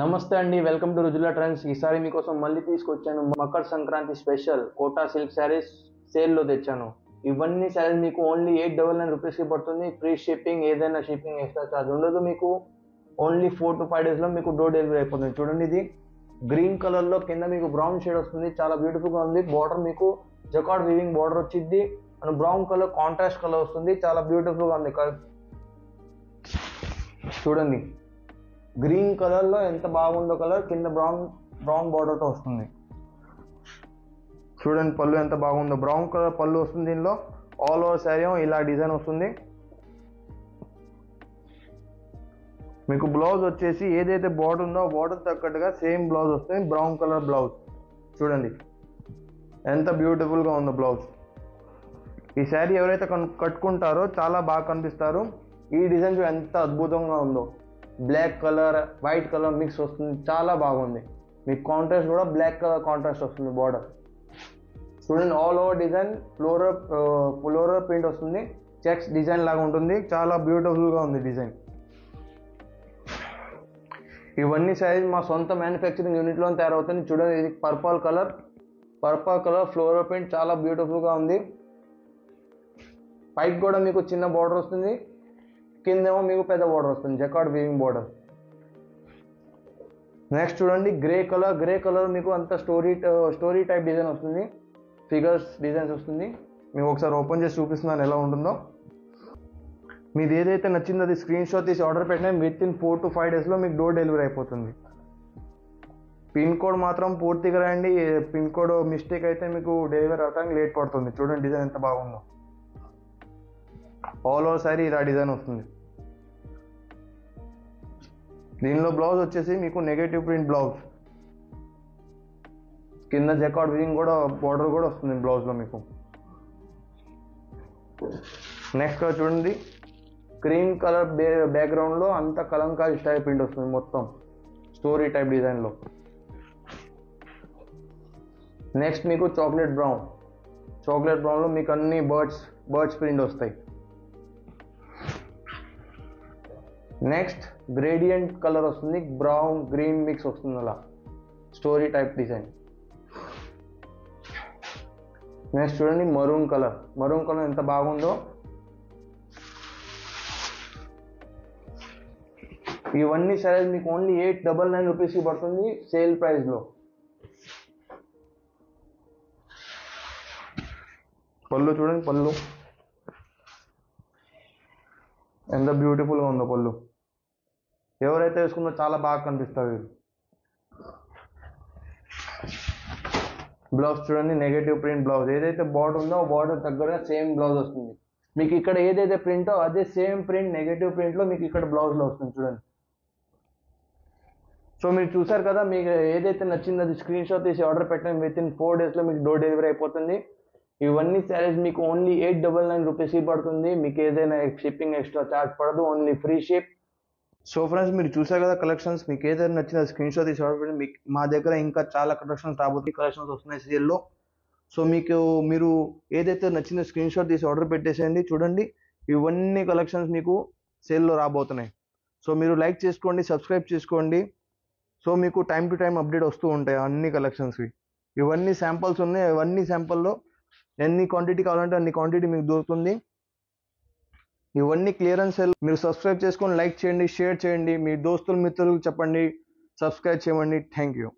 నమస్తే అండి, welcome to Rujula trends. ఈసారి మీకోసం మళ్ళీ తీసుకొచ్చాను Makara Sankranti special Kota silk sarees సేల్లో తెచ్చాను. ఇవన్నీ శారీస్ మీకు ఓన్లీ 899 రూపీస్కి పడుతుంది. ఫ్రీ షిప్పింగ్, ఏదైనా షిప్పింగ్ ఎక్స్ట్రా ఛార్జ్ ఉండదు. మీకు ఓన్లీ 4 to 5 డేస్లో మీకు డోర్ డెలివరీ అయిపోతుంది. చూడండి, ఇది గ్రీన్ కలర్లో కింద మీకు బ్రౌన్ షేడ్ వస్తుంది, చాలా బ్యూటిఫుల్గా ఉంది. బార్డర్ మీకు జకార్డ్ వీవింగ్ బార్డర్ వచ్చింది and brown colour contrast colour వస్తుంది, చాలా బ్యూటిఫుల్గా ఉంది. చూడండి, గ్రీన్ కలర్ లో ఎంత బాగుందో కలర్, కింద బ్రౌన్ బార్డర్ తో వస్తుంది. చూడండి, పళ్ళు ఎంత బాగుందో, బ్రౌన్ కలర్ పళ్ళు వస్తుంది. దీనిలో ఆల్ ఓవర్ శారీ ఇలా డిజైన్ వస్తుంది. మీకు బ్లౌజ్ వచ్చేసి ఏదైతే బార్డర్ ఉందో బార్డర్ తగ్గట్టుగా సేమ్ బ్లౌజ్ వస్తుంది, బ్రౌన్ కలర్ బ్లౌజ్. చూడండి ఎంత బ్యూటిఫుల్ గా ఉందో బ్లౌజ్. ఈ శారీ ఎవరైతే కట్టుకుంటారో చాలా బాగా కనిపిస్తారు. ఈ డిజైన్ ఎంత అద్భుతంగా ఉందో, black colour white colour mix వస్తుంది, చాలా బాగుంది. మీకు కాంట్రాస్ట్ కూడా బ్లాక్ కలర్ కాంట్రాస్ట్ వస్తుంది బార్డర్. చూడండి, all over design floral print వస్తుంది, చెక్స్ డిజైన్ లాగా ఉంటుంది, చాలా బ్యూటిఫుల్గా ఉంది డిజైన్. ఇవన్నీ సైజ్ మా సొంత మ్యానుఫ్యాక్చరింగ్ యూనిట్లో తయారవుతుంది. చూడండి, ఇది పర్పల్ కలర్ ఫ్లోరల్ ప్రింట్, చాలా బ్యూటిఫుల్గా ఉంది. పైకి కూడా మీకు చిన్న బార్డర్ వస్తుంది, కిందేమో మీకు పెద్ద బార్డర్ వస్తుంది, జకార్డ్ వీవింగ్ బార్డర్. నెక్స్ట్ చూడండి, గ్రే కలర్ మీకు అంత స్టోరీ టైప్ డిజైన్ వస్తుంది, ఫిగర్స్ డిజైన్స్ వస్తుంది. మీకు ఒకసారి ఓపెన్ చేసి చూపిస్తున్నాను ఎలా ఉంటుందో. మీది ఏదైతే నచ్చిందో అది స్క్రీన్ షాట్ తీసి ఆర్డర్ పెట్టినా విత్ ఇన్ 4 to 5 డేస్లో మీకు డోర్ డెలివరీ అయిపోతుంది. పిన్ కోడ్ మాత్రం పూర్తిగా రాయండి, పిన్ కోడ్ మిస్టేక్ అయితే మీకు డెలివరీ అవడానికి లేట్ పడుతుంది. చూడండి డిజైన్ ఎంత బాగుందో, ఆల్ ఓవర్ శారీ ఇలా డిజైన్ వస్తుంది. దీనిలో బ్లౌజ్ వచ్చేసి మీకు నెగటివ్ ప్రింట్ బ్లౌజ్, కింద జకార్డ్ వీవింగ్ కూడా బార్డర్ కూడా వస్తుంది బ్లౌజ్లో మీకు. నెక్స్ట్ చూడండి, క్రీమ్ కలర్ బ్యాక్గ్రౌండ్లో అంత కలంకారీ స్టైల్ ప్రింట్ వస్తుంది, మొత్తం స్టోరీ టైప్ డిజైన్లో. నెక్స్ట్ మీకు చాక్లెట్ బ్రౌన్లో మీకు అన్ని బర్డ్స్ ప్రింట్ వస్తాయి. నెక్స్ట్ గ్రేడియంట్ కలర్ వస్తుంది, బ్రౌన్ గ్రీన్ మిక్స్ వస్తుంది, అలా స్టోరీ టైప్ డిజైన్. నెక్స్ట్ చూడండి, మరూన్ కలర్ ఎంత బాగుందో. ఇవన్నీ సైజ్ మీకు ఓన్లీ 899 రూపీస్కి పడుతుంది సేల్ ప్రైస్లో. పళ్ళు చూడండి, పళ్ళు ఎంత బ్యూటిఫుల్గా ఉందో పళ్ళు. ఎవరైతే వేసుకున్నా చాలా బాగా కనిపిస్తారు. బ్లౌజ్ చూడండి, నెగటివ్ ప్రింట్ బ్లౌజ్, ఏదైతే బార్డర్ ఉందో బార్డర్ దగ్గర సేమ్ బ్లౌజ్ వస్తుంది. మీకు ఇక్కడ ఏదైతే ప్రింటో అదే సేమ్ ప్రింట్ నెగటివ్ ప్రింట్లో మీకు ఇక్కడ బ్లౌజ్లో వస్తుంది. చూడండి, సో మీరు చూసారు కదా, మీకు ఏదైతే నచ్చిందో అది స్క్రీన్ షాట్ తీసి ఆర్డర్ పెట్టండి, విత్ ఇన్ 4 డేస్లో మీకు డోర్ డెలివరీ అయిపోతుంది. ఇవన్నీ శారీస్ మీకు ఓన్లీ 899 రూపీస్కి పడుతుంది. మీకు ఏదైనా షిప్పింగ్ ఎక్స్ట్రా ఛార్జ్ పడదు, only free ship. So friends, మీరు చూసారు కదా కలెక్షన్స్, మీకు ఏదైనా నచ్చిన స్క్రీన్ షాట్ తీసి ఆర్డర్ పెట్టండి. మీకు మా దగ్గర ఇంకా చాలా కలెక్షన్స్ వస్తున్నాయి సీరియల్లో. సో మీరు ఏదైతే నచ్చిన స్క్రీన్ షాట్ తీసి ఆర్డర్ పెట్టేసేయండి. చూడండి, ఇవన్నీ కలెక్షన్స్ మీకు సేల్లో రాబోతున్నాయి. సో మీరు లైక్ చేసుకోండి, సబ్స్క్రైబ్ చేసుకోండి. సో మీకు టైం టు టైం అప్డేట్ వస్తూ ఉంటాయి అన్ని కలెక్షన్స్కి. ఇవన్నీ శాంపుల్స్ ఉన్నాయి, ఇవన్నీ శాంపుల్లో ఎన్ని క్వాంటిటీ కావాలంటే అన్ని క్వాంటిటీ మీకు దొరుకుతుంది. ఇవన్నీ క్లియరెన్స్ సేల్. మీరు సబ్స్క్రైబ్ చేసుకొని లైక్ చేయండి, షేర్ చేయండి, మీ దోస్తులు మిత్రులకు చెప్పండి, సబ్స్క్రైబ్ చేయండి. Thank you.